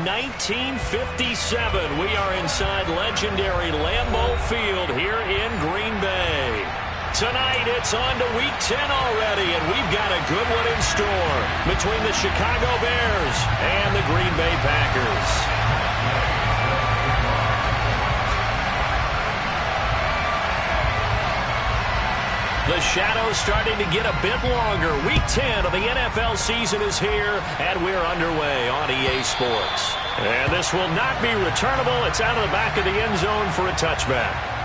1957. We are inside legendary Lambeau Field here in Green Bay. Tonight, it's on to Week 10 already, and we've got a good one in store between the Chicago Bears and the Green Bay Packers. The shadow's starting to get a bit longer. Week 10 of the NFL season is here, and we're underway on EA Sports. And this will not be returnable. It's out of the back of the end zone for a touchback.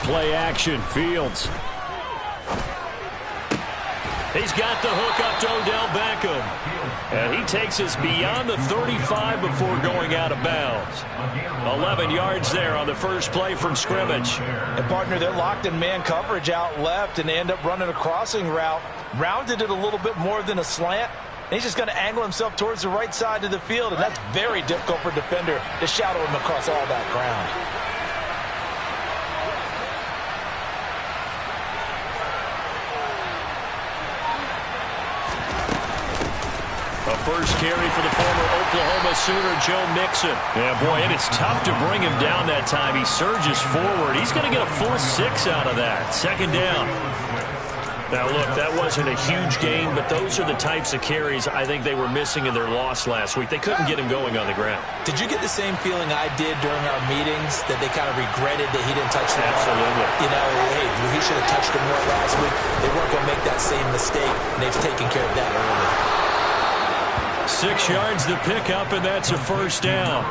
Play action, Fields. He's got the hook up to Odell Beckham. And he takes us beyond the 35 before going out of bounds. 11 yards there on the first play from scrimmage. And partner, they're locked in man coverage out left, and they end up running a crossing route. Rounded it a little bit more than a slant. And he's just going to angle himself towards the right side of the field, and that's very difficult for a defender to shadow him across all that ground. A first carry for the former Oklahoma Sooner, Joe Mixon. Yeah, boy, and it's tough to bring him down that time. He surges forward. He's going to get a full 6 out of that. Second down. Now, look, that wasn't a huge gain, but those are the types of carries I think they were missing in their loss last week. They couldn't get him going on the ground. Did you get the same feeling I did during our meetings, that they kind of regretted that he didn't touch the ball? Absolutely. You know, hey, he should have touched him more last week. They weren't going to make that same mistake, and they've taken care of that early. 6 yards to pick up, and that's a first down.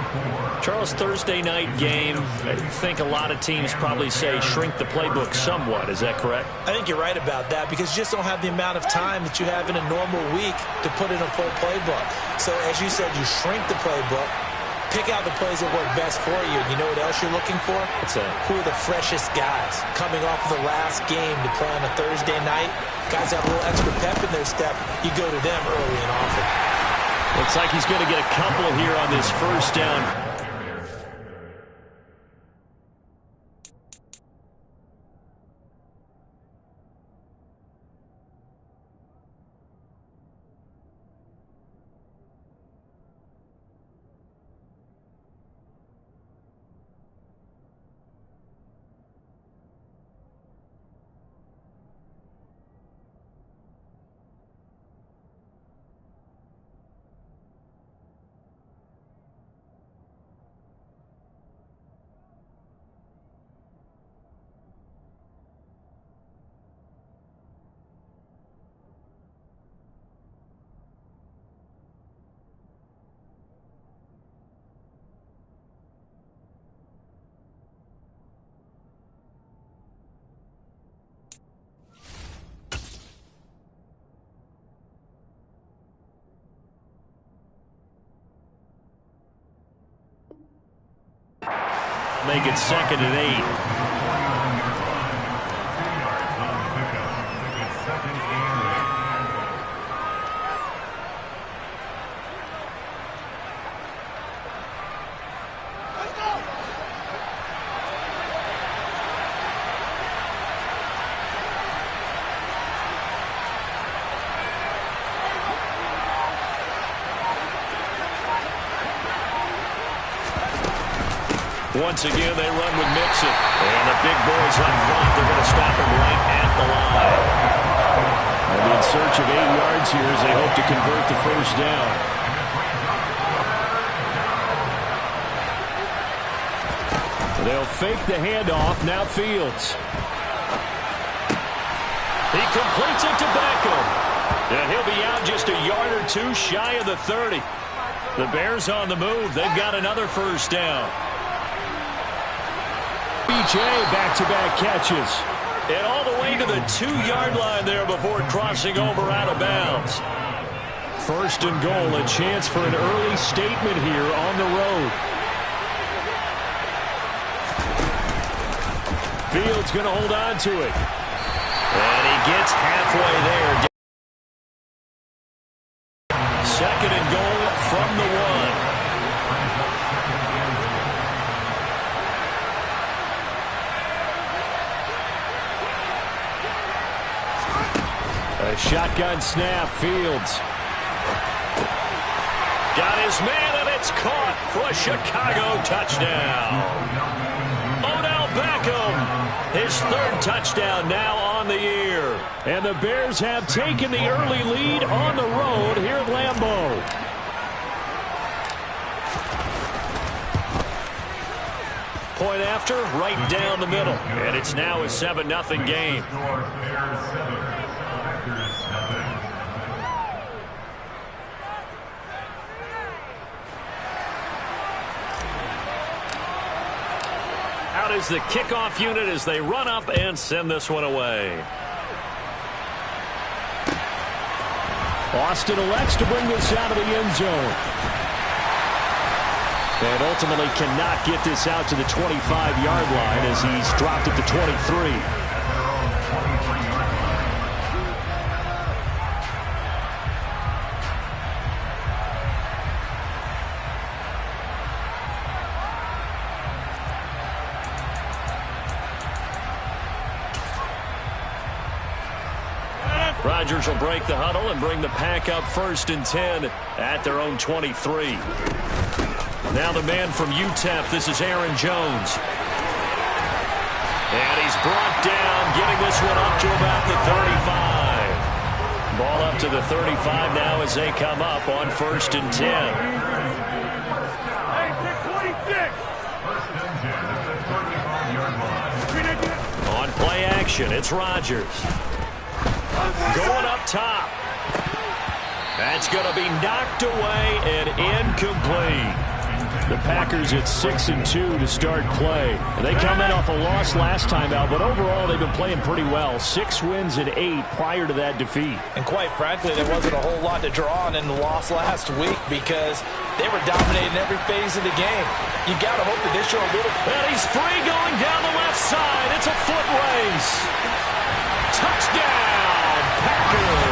Charles, Thursday night game, I think a lot of teams probably say shrink the playbook somewhat. Is that correct? I think you're right about that, because you just don't have the amount of time that you have in a normal week to put in a full playbook. So, as you said, you shrink the playbook, pick out the plays that work best for you. And you know what else you're looking for? What's that? Who are the freshest guys coming off of the last game to play on a Thursday night? Guys have a little extra pep in their step. You go to them early and often. Looks like he's going to get a couple here on this first down. Make it 2nd and 8. Once again, they run with Mixon. And the big boys up front, they're going to stop him right at the line. And in search of 8 yards here as they hope to convert the first down. They'll fake the handoff. Now Fields. He completes it to Beckham. And he'll be out just a yard or two shy of the 30. The Bears on the move. They've got another first down. BJ back-to-back catches. And all the way to the 2-yard line there before crossing over out of bounds. First and goal, a chance for an early statement here on the road. Fields going to hold on to it. And he gets halfway there. Second and goal from the 1. A shotgun snap, Fields. Got his man, and it's caught for a Chicago touchdown. Odell Beckham, his 3rd touchdown now on the year. And the Bears have taken the early lead on the road here at Lambeau. Point after, right down the middle. And it's now a 7-0 game. Out is the kickoff unit as they run up and send this one away. Austin elects to bring this out of the end zone. And ultimately cannot get this out to the 25-yard line as he's dropped at the 23. Rodgers will break the huddle and bring the pack up 1st and 10 at their own 23. Now the man from UTEP, this is Aaron Jones. And he's brought down, getting this one up to about the 35. Ball up to the 35 now as they come up on 1st and 10. On play action, it's Rodgers. Going up top. That's going to be knocked away and incomplete. The Packers at 6-2 to start play. They come in off a loss last time out, but overall they've been playing pretty well. 6 wins and 8 prior to that defeat. And quite frankly, there wasn't a whole lot to draw on in the loss last week because they were dominating every phase of the game. You got to hope that they show a little. And he's free going down the left side. It's a foot race. Touchdown, Packers.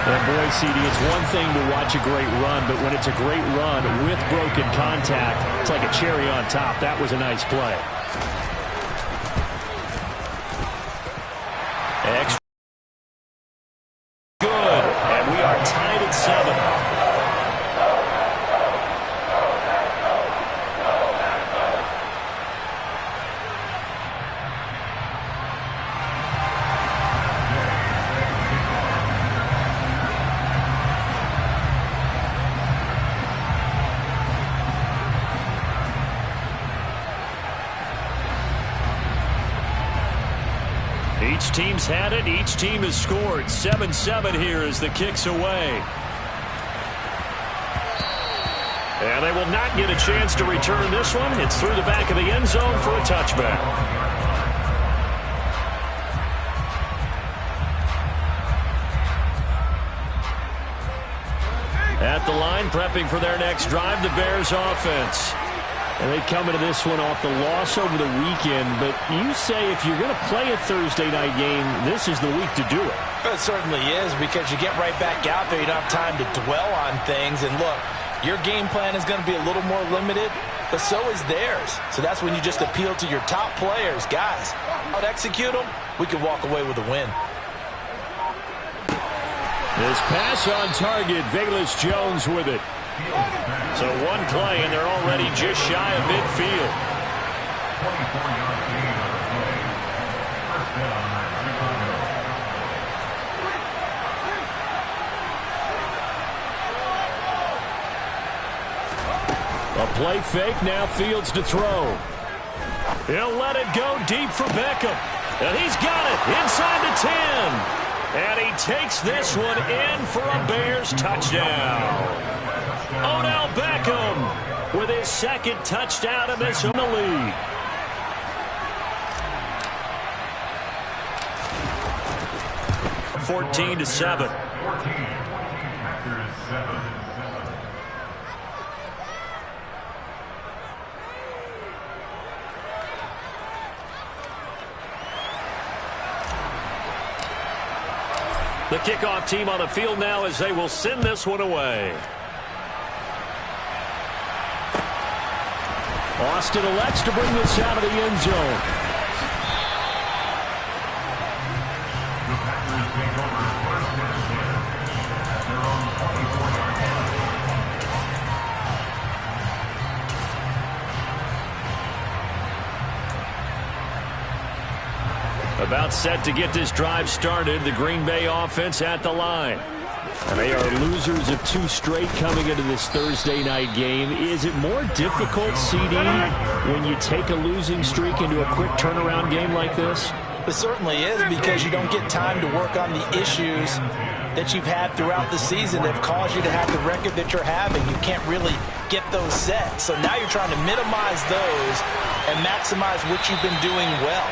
And boy, CD, it's one thing to watch a great run, but when it's a great run with broken contact, it's like a cherry on top. That was a nice play. Extra good, and we are tied at 7. Each team's had it. Each team has scored. 7-7 here as the kick's away. And they will not get a chance to return this one. It's through the back of the end zone for a touchback. At the line, prepping for their next drive, the Bears offense. And they come into this one off the loss over the weekend. But you say if you're going to play a Thursday night game, this is the week to do it. It certainly is, because you get right back out there. You don't have time to dwell on things. And look, your game plan is going to be a little more limited, but so is theirs. So that's when you just appeal to your top players. Guys, out execute them, we can walk away with a win. This pass on target, Velus Jones with it. So one play, and they're already just shy of midfield. A play fake, now Fields to throw. He'll let it go deep for Beckham. And he's got it inside the 10. And he takes this one in for a Bears touchdown. Odell Beckham with his second touchdown of this in the league. 14-7. The kickoff team on the field now as they will send this one away. Austin elects to bring this out of the end zone. About set to get this drive started, the Green Bay offense at the line. And they are losers of 2 straight coming into this Thursday night game. Is it more difficult, CD, when you take a losing streak into a quick turnaround game like this? It certainly is, because you don't get time to work on the issues that you've had throughout the season that have caused you to have the record that you're having. You can't really get those set. So now you're trying to minimize those and maximize what you've been doing well.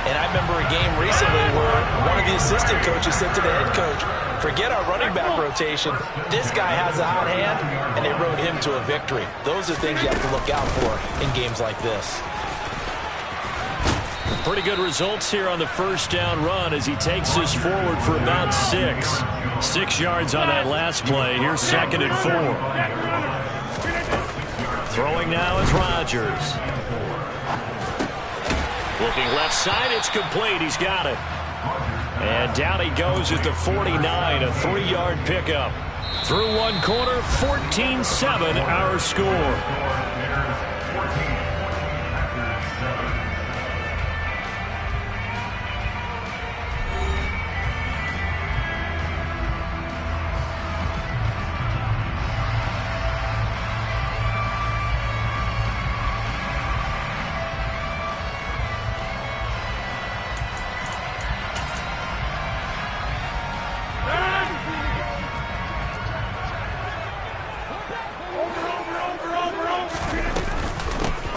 And I remember a game recently where one of the assistant coaches said to the head coach, forget our running back rotation. This guy has a hot hand, and they rode him to a victory. Those are things you have to look out for in games like this. Pretty good results here on the first down run as he takes this forward for about 6. 6 yards on that last play. Here's 2nd and 4. Throwing now is Rodgers. Looking left side, it's complete. He's got it. And down he goes at the 49, a 3-yard pickup. Through one quarter, 14-7 our score.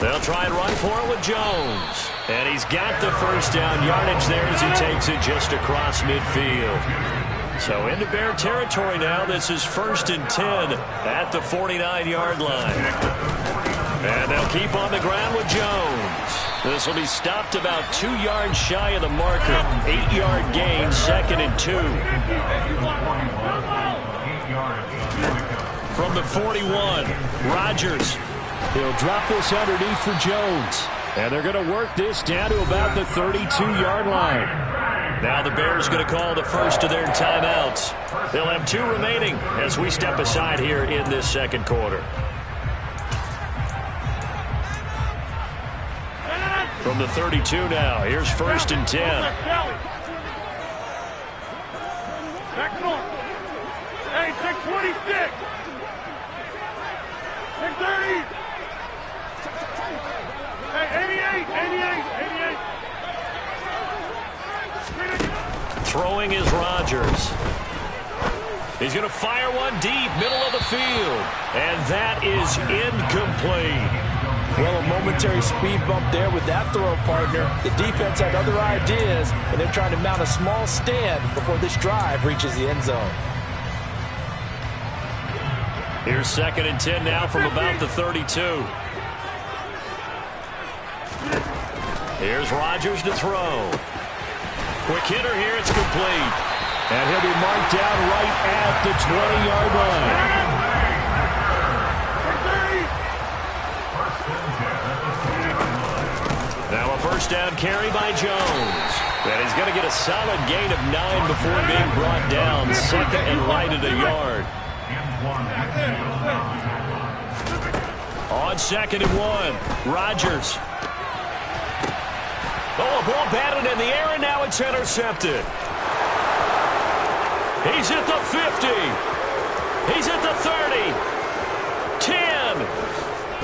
They'll try and run for it with Jones. And he's got the first down yardage there as he takes it just across midfield. So into Bear territory now. This is 1st and 10 at the 49-yard line. And they'll keep on the ground with Jones. This will be stopped about 2 yards shy of the marker. 8-yard gain, 2nd and 2. From the 41, Rodgers. He'll drop this underneath for Jones. And they're going to work this down to about the 32-yard line. Now the Bears going to call the first of their timeouts. They'll have 2 remaining as we step aside here in this second quarter. From the 32 now, here's 1st and 10. Back north. Hey, 626. 630. Hey, 88. Throwing is Rodgers. He's going to fire one deep, middle of the field. And that is incomplete. Well, a momentary speed bump there with that throw, partner. The defense had other ideas, and they're trying to mount a small stand before this drive reaches the end zone. Here's 2nd and 10 now from about the 32. Here's Rodgers to throw. Quick hitter here, it's complete. And he'll be marked down right at the 20-yard line. Now a first down carry by Jones. And he's going to get a solid gain of 9 before being brought down. 2nd and right at a yard. On 2nd and 1, Rodgers. Oh, a ball batted in the air, and now it's intercepted. He's at the 50. He's at the 30. 10.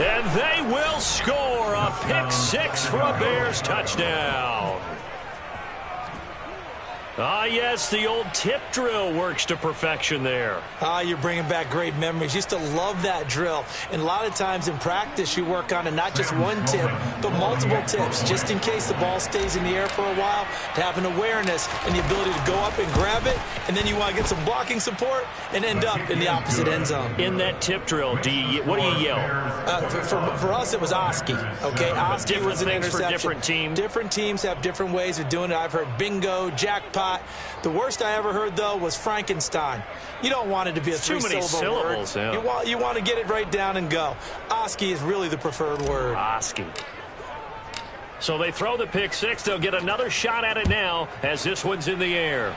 And they will score a pick 6 for a Bears touchdown. Ah, yes, the old tip drill works to perfection there. Ah, you're bringing back great memories. Used to love that drill. And a lot of times in practice, you work on it, not just one tip, but multiple tips, just in case the ball stays in the air for a while, to have an awareness and the ability to go up and grab it, and then you want to get some blocking support and end up in the opposite end zone. In that tip drill, what do you yell? For us, it was Oski, okay? Oski was an interception. For different teams? Different teams have different ways of doing it. I've heard bingo, jackpot. The worst I ever heard, though, was Frankenstein. You don't want it to be a three-syllable word. Yeah. You want to get it right down and go. Oski is really the preferred word. Oski. So they throw the pick six. They'll get another shot at it now as this one's in the air.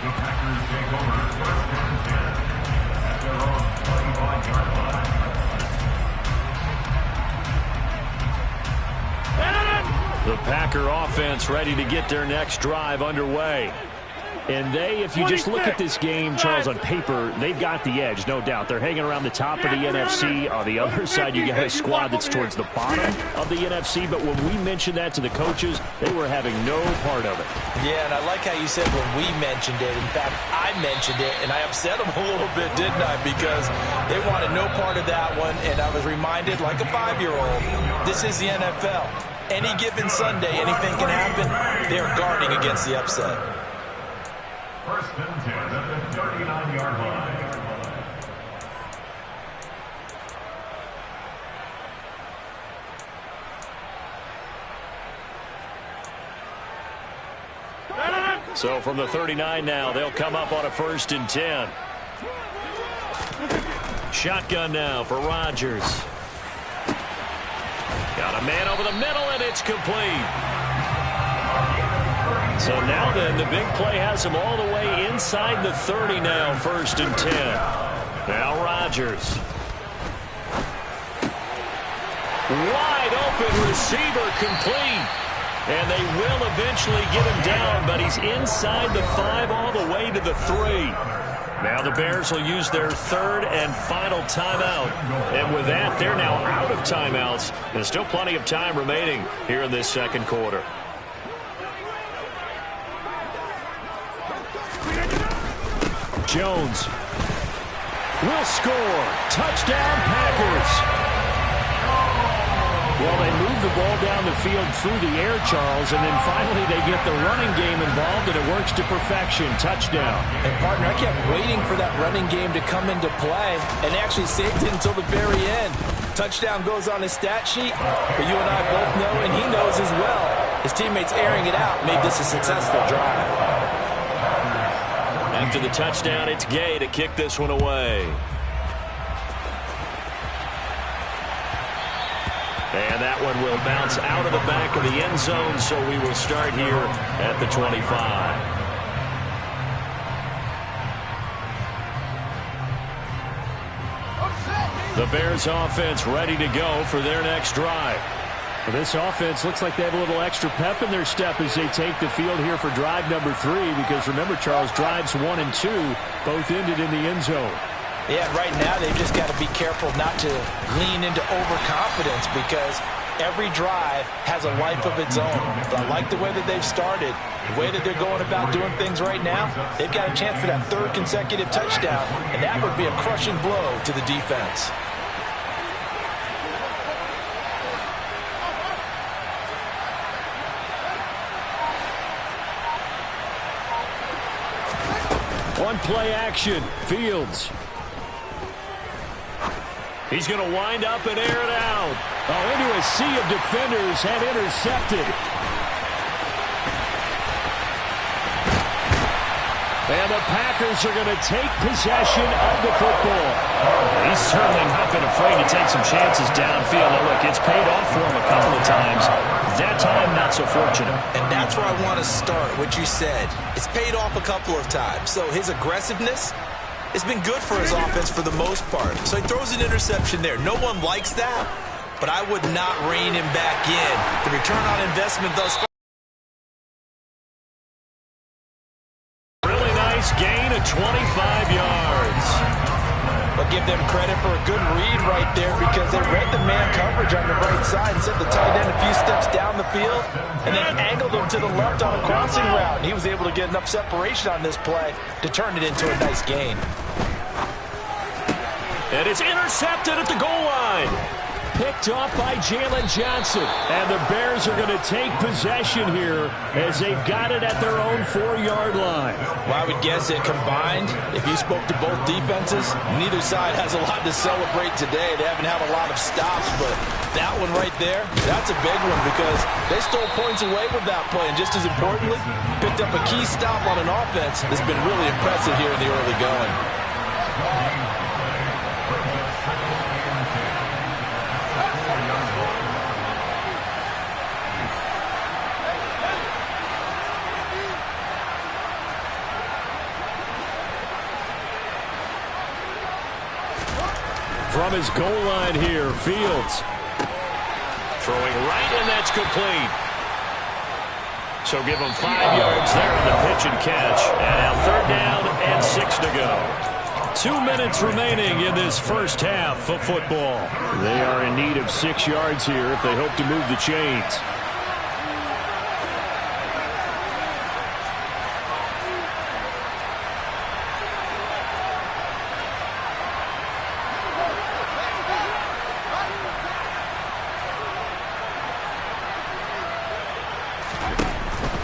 The Packers take over first and 10 at their own 25-yard line. The Packer offense ready to get their next drive underway. And if you just look at this game, Charles, on paper, they've got the edge, no doubt. They're hanging around the top of the NFC. On the other side, you got a squad that's towards the bottom of the NFC. But when we mentioned that to the coaches, they were having no part of it. Yeah, and I like how you said when we mentioned it. In fact, I mentioned it, and I upset them a little bit, didn't I? Because they wanted no part of that one, and I was reminded, like a 5-year-old, this is the NFL. Any given Sunday, anything can happen. They're guarding against the upset. First and 10 at the 39-yard line. So from the 39 now, they'll come up on a 1st and 10. Shotgun now for Rodgers. Got a man over the middle, and it's complete. So now then, the big play has him all the way inside the 30 now, 1st and 10. Now Rodgers. Wide open receiver complete. And they will eventually get him down, but he's inside the 5 all the way to the 3. Now the Bears will use their 3rd and final timeout. And with that, they're now out of timeouts. There's still plenty of time remaining here in this 2nd quarter. Jones will score. Touchdown, Packers. Well, they move the ball down the field through the air, Charles, and then finally they get the running game involved, and it works to perfection. Touchdown. And, partner, I kept waiting for that running game to come into play, and they actually saved it until the very end. Touchdown goes on his stat sheet, but you and I both know, and he knows as well, his teammates airing it out made this a successful drive. After the touchdown, it's Gay to kick this one away. And that one will bounce out of the back of the end zone, so we will start here at the 25. The Bears offense ready to go for their next drive. Well, this offense looks like they have a little extra pep in their step as they take the field here for drive number 3, because remember, Charles, drives 1 and 2 both ended in the end zone. Yeah, right now they've just got to be careful not to lean into overconfidence, because every drive has a life of its own. But I like the way that they've started, the way that they're going about doing things right now. They've got a chance for that 3rd consecutive touchdown, and that would be a crushing blow to the defense. One play action, Fields. He's going to wind up and air it out. Oh, into a sea of defenders and intercepted. And the Packers are going to take possession of the football. He's certainly not been afraid to take some chances downfield. Now, look, it's paid off for him a couple of times. That time, not so fortunate. And that's where I want to start, what you said. It's paid off a couple of times. So his aggressiveness, it's been good for his offense for the most part. So he throws an interception there. No one likes that, but I would not rein him back in. The return on investment thus far. Really nice gain of 25 yards. But give them credit for a good read right there, because they read the man coverage on the right side and sent the tight end a few steps down the the field and then angled him to the left on a crossing route. And he was able to get enough separation on this play to turn it into a nice gain. And it's intercepted at the goal line. Picked off by Jalen Johnson. And the Bears are going to take possession here as they've got it at their own 4-yard line. Well, I would guess that combined, if you spoke to both defenses, neither side has a lot to celebrate today. They haven't had a lot of stops, but that one right there, that's a big one because they stole points away with that play. And just as importantly, picked up a key stop on an offense that's been really impressive here in the early going. From his goal line here, Fields. Throwing right, and that's complete. So give him 5 yards there on the pitch and catch. And now 3rd down and 6 to go. 2 minutes remaining in this first half of football. They are in need of 6 yards here if they hope to move the chains.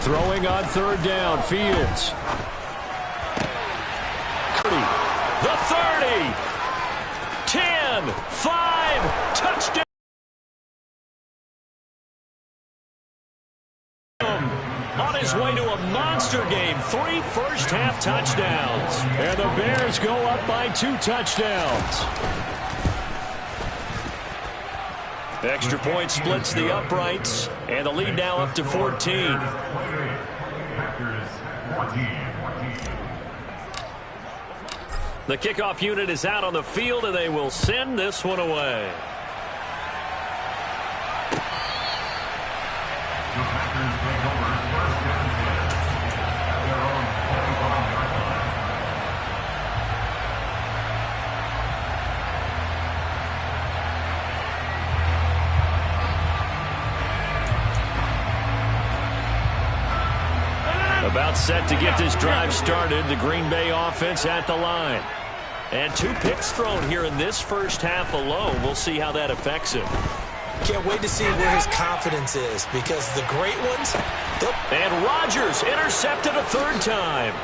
Throwing on 3rd down, Fields. The 30, 10, 5, touchdown. On his way to a monster game, 3 first-half touchdowns. And the Bears go up by 2 touchdowns. Extra point splits the uprights, and the lead now up to 14. The kickoff unit is out on the field, and they will send this one away. The Packers take over 1st and 10 at their own 25-yard line. About set to get this drive started. The Green Bay offense at the line. And 2 picks thrown here in this first half alone. We'll see how that affects him. Can't wait to see where his confidence is because the great ones. And Rodgers intercepted a 3rd time.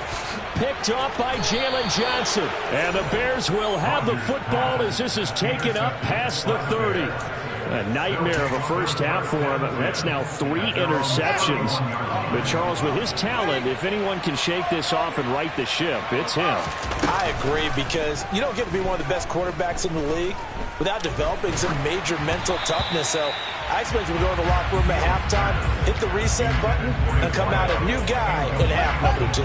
Picked off by Jalen Johnson. And the Bears will have the football as this is taken up past the 30. A nightmare of a first half for him. That's now 3 interceptions. But Charles, with his talent, if anyone can shake this off and right the ship, it's him. I agree because you don't get to be one of the best quarterbacks in the league without developing some major mental toughness. So I expect him to go in the locker room at halftime, hit the reset button, and come out a new guy in half number 2.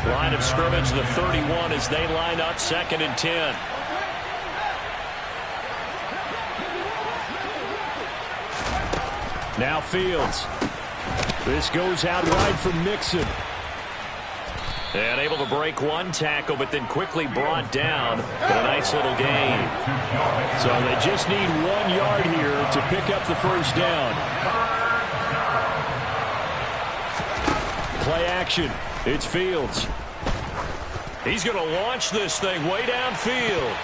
Line of scrimmage, the 31 as they line up 2nd and 10. Now Fields. This goes out wide for Mixon. And able to break 1 tackle, but then quickly brought down. But a nice little gain. So they just need 1 yard here to pick up the first down. Play action. It's Fields. He's going to launch this thing way downfield.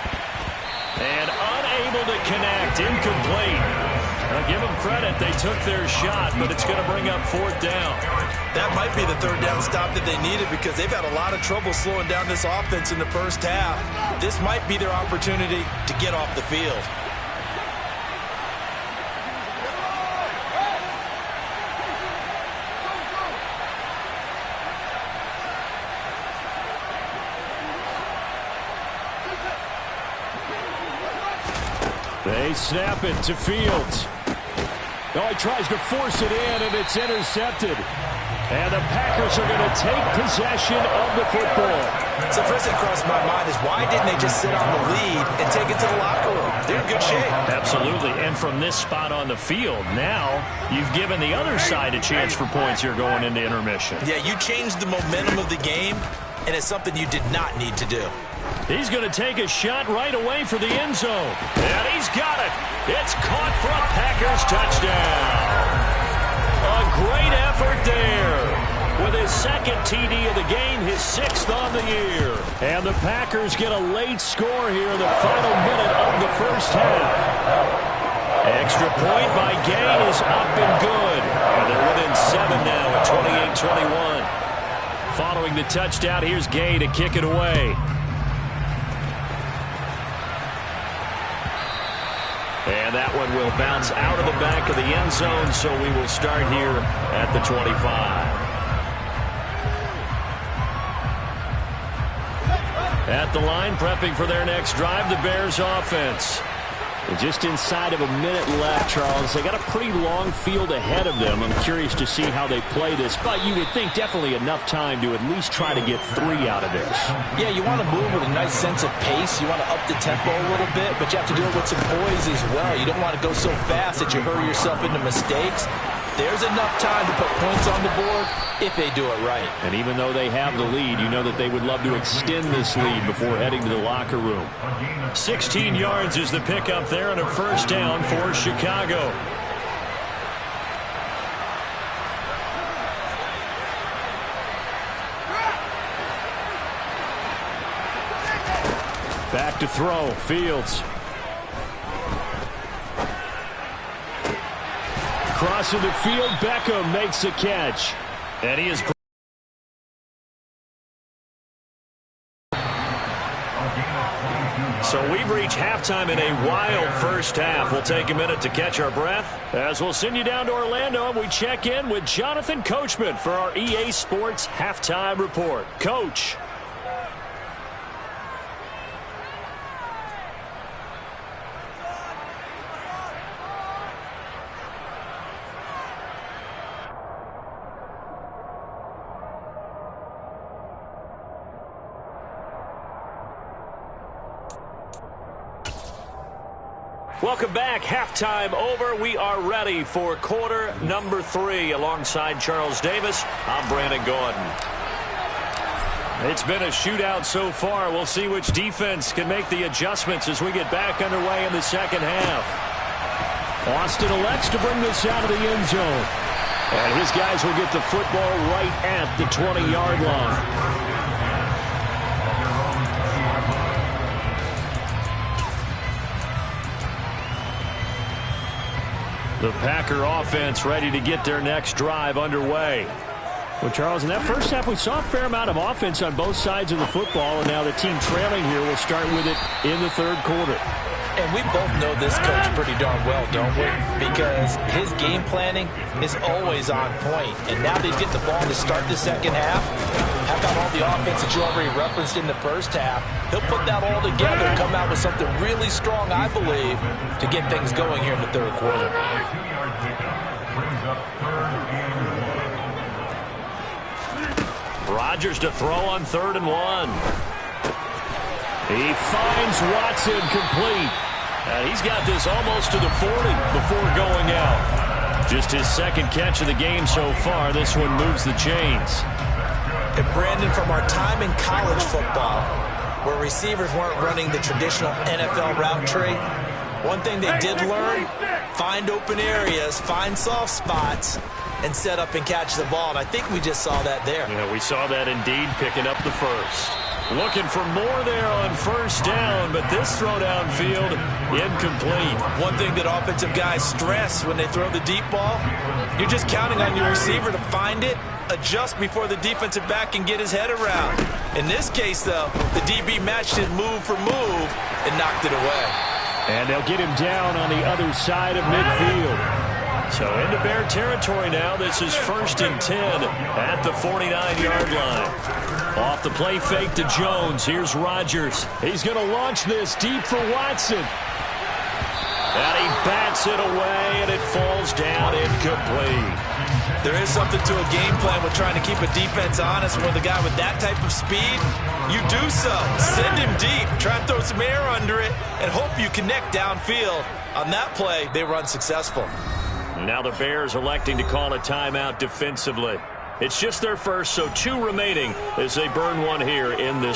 And unable to connect. Incomplete. Give them credit. They took their shot, but it's going to bring up 4th down. That might be the 3rd down stop that they needed because they've had a lot of trouble slowing down this offense in the first half. This might be their opportunity to get off the field. They snap it to Fields. Oh, he tries to force it in, and it's intercepted. And the Packers are going to take possession of the football. So first thing crossed my mind is why didn't they just sit on the lead and take it to the locker room? They're in good shape. Absolutely. And from this spot on the field, now you've given the other side a chance for points here going into intermission. Yeah, you changed the momentum of the game, and it's something you did not need to do. He's going to take a shot right away for the end zone. And he's got it. It's caught for a Packers touchdown. his second TD of the game, his 6th on the year. And the Packers get a late score here in the final minute of the first half. Extra point by Gay is up and good. And they're within 7 now at 28-21. Following the touchdown, here's Gay to kick it away. And that one will bounce out of the back of the end zone, so we will start here at the 25. At the line, prepping for their next drive, the Bears offense. And just inside of a minute left, Charles. They got a pretty long field ahead of them. I'm curious to see how they play this, but you would think definitely enough time to at least try to get 3 out of this. Yeah, you want to move with a nice sense of pace. You want to up the tempo a little bit, but you have to do it with some poise as well. You don't want to go so fast that you hurry yourself into mistakes. There's enough time to put points on the board if they do it right. And even though they have the lead, you know that they would love to extend this lead before heading to the locker room. 16 yards is the pickup there and a first down for Chicago. Back to throw, Fields. Crossing the field, Beckham makes a catch. And he is... So we've reached halftime in a wild first half. We'll take a minute to catch our breath as we'll send you down to Orlando and we check in with Jonathan Coachman for our EA Sports Halftime Report. Coach. Welcome back. Halftime over. We are ready for quarter number 3. Alongside Charles Davis, I'm Brandon Gordon. It's been a shootout so far. We'll see which defense can make the adjustments as we get back underway in the second half. Austin elects to bring this out of the end zone. And his guys will get the football right at the 20-yard line. The Packer offense ready to get their next drive underway. Well, Charles, in that first half, we saw a fair amount of offense on both sides of the football, and now the team trailing here will start with it in the third quarter. And we both know this coach pretty darn well, don't we? Because his game planning is always on point. And now they get the ball to start the second half. How about all the offense that you already referenced in the first half? He'll put that all together and come out with something really strong, I believe, to get things going here in the third quarter. Rodgers to throw on 3rd and 1. He finds Watson complete. And he's got this almost to the 40 before going out. Just his second catch of the game so far. This one moves the chains. And Brandon, from our time in college football, where receivers weren't running the traditional NFL route tree, one thing they did learn, find open areas, find soft spots, and set up and catch the ball. And I think we just saw that there. Yeah, we saw that indeed, picking up the first. Looking for more there on first down, but this throw downfield incomplete. One thing that offensive guys stress when they throw the deep ball, you're just counting on your receiver to find it, adjust before the defensive back can get his head around. In this case, though, the DB matched it move for move and knocked it away. And they'll get him down on the other side of midfield. So into Bear territory now. This is 1st and 10 at the 49-yard line. Off the play fake to Jones. Here's Rodgers. He's going to launch this deep for Watson. And he bats it away, and it falls down incomplete. There is something to a game plan with trying to keep a defense honest. With a guy with that type of speed, you do so. Send him deep. Try and throw some air under it and hope you connect downfield. On that play, they run successful. Now the Bears electing to call a timeout defensively. It's just their first, so 2 remaining as they burn one here in this